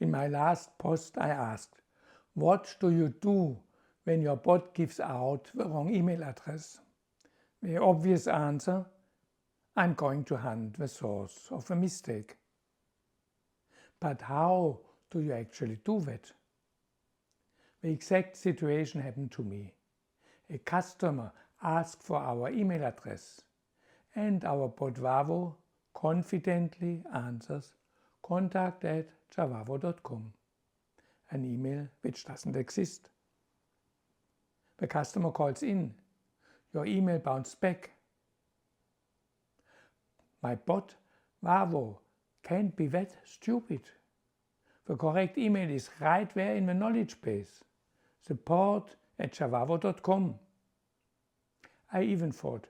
In my last post I asked, what do you do when your bot gives out the wrong email address? The obvious answer, I'm going to hunt the source of the mistake. But how do you actually do that? The exact situation happened to me. A customer asked for our email address and our bot Vavo confidently answers contact@javavo.com, an email which doesn't exist. The customer calls in. Your email bounced back. My bot Vavo can't be that stupid. The correct email is right there in the knowledge base, support@javavo.com. I even thought,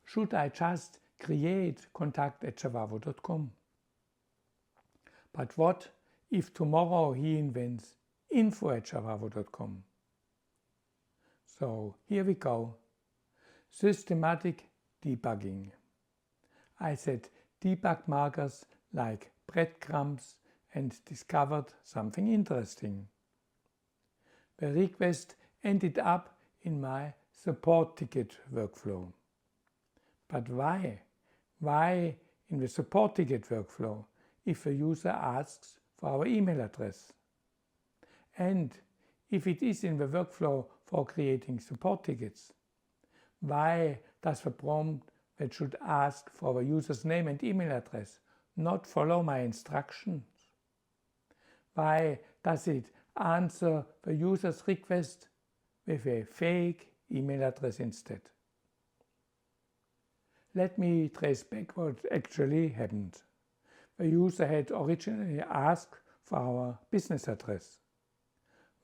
should I just create contact@javavo.com? But what if tomorrow he invents info@javavo.com? So here we go. Systematic debugging. I set debug markers like breadcrumbs and discovered something interesting. The request ended up in my support ticket workflow. But why? Why in the support ticket workflow if a user asks for our email address? And if it is in the workflow for creating support tickets, why does the prompt that should ask for the user's name and email address not follow my instructions? Why does it answer the user's request with a fake email address instead? Let me trace back what actually happened. The user had originally asked for our business address.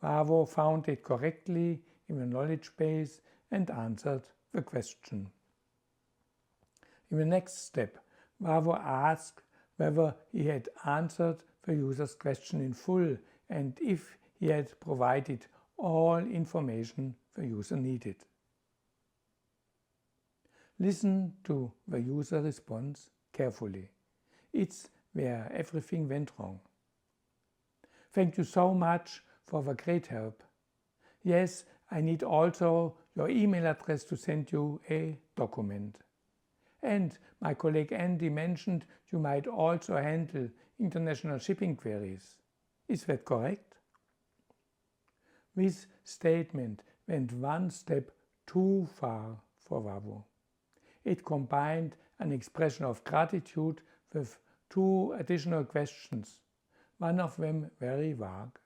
Vavo found it correctly in the knowledge base and answered the question. In the next step, Vavo asked whether he had answered the user's question in full and if he had provided all information the user needed. Listen to the user response carefully. It's where everything went wrong. Thank you so much for the great help. Yes, I need also your email address to send you a document. And my colleague Andy mentioned you might also handle international shipping queries. Is that correct? This statement went one step too far for Vavo. It combined an expression of gratitude with two additional questions, one of them very vague.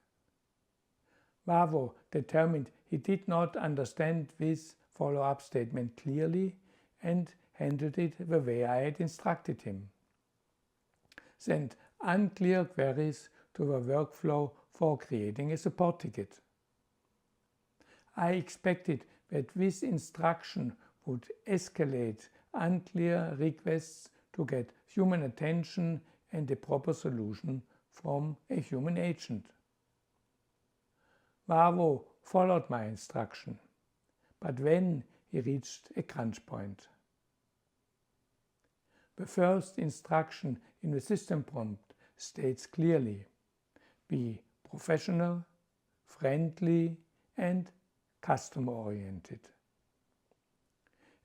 Vavo determined he did not understand this follow-up statement clearly and handled it the way I had instructed him. Send unclear queries to the workflow for creating a support ticket. I expected that this instruction would escalate unclear requests to get human attention and a proper solution from a human agent. Vavo followed my instruction, but then he reached a crunch point. The first instruction in the system prompt states clearly, be professional, friendly and customer-oriented.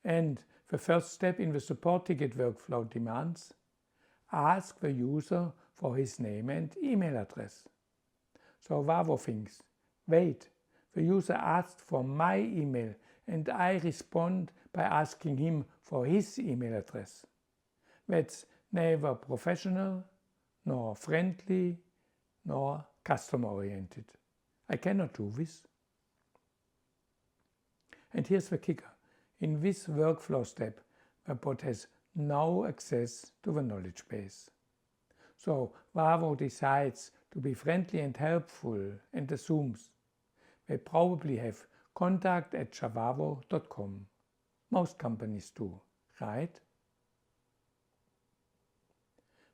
And the first step in the support ticket workflow demands, ask the user for his name and email address. So Vavo thinks, wait, the user asked for my email and I respond by asking him for his email address. That's neither professional, nor friendly, nor customer-oriented. I cannot do this. And here's the kicker. In this workflow step, the bot has no access to the knowledge base. So Vavo decides to be friendly and helpful and assumes they probably have contact@javavo.com. Most companies do, right?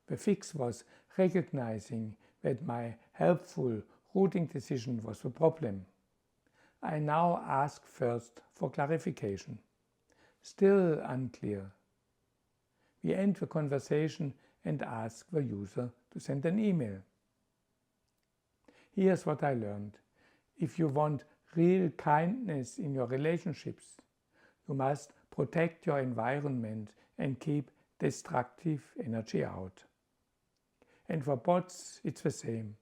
The fix was recognizing that my helpful routing decision was the problem. I now ask first for clarification. Still unclear. We end the conversation and ask the user to send an email. Here's what I learned. If you want real kindness in your relationships, you must protect your environment and keep destructive energy out. And for bots, it's the same.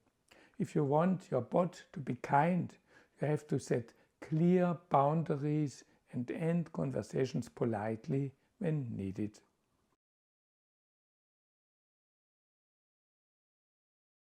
If you want your bot to be kind, you have to set clear boundaries and end conversations politely when needed.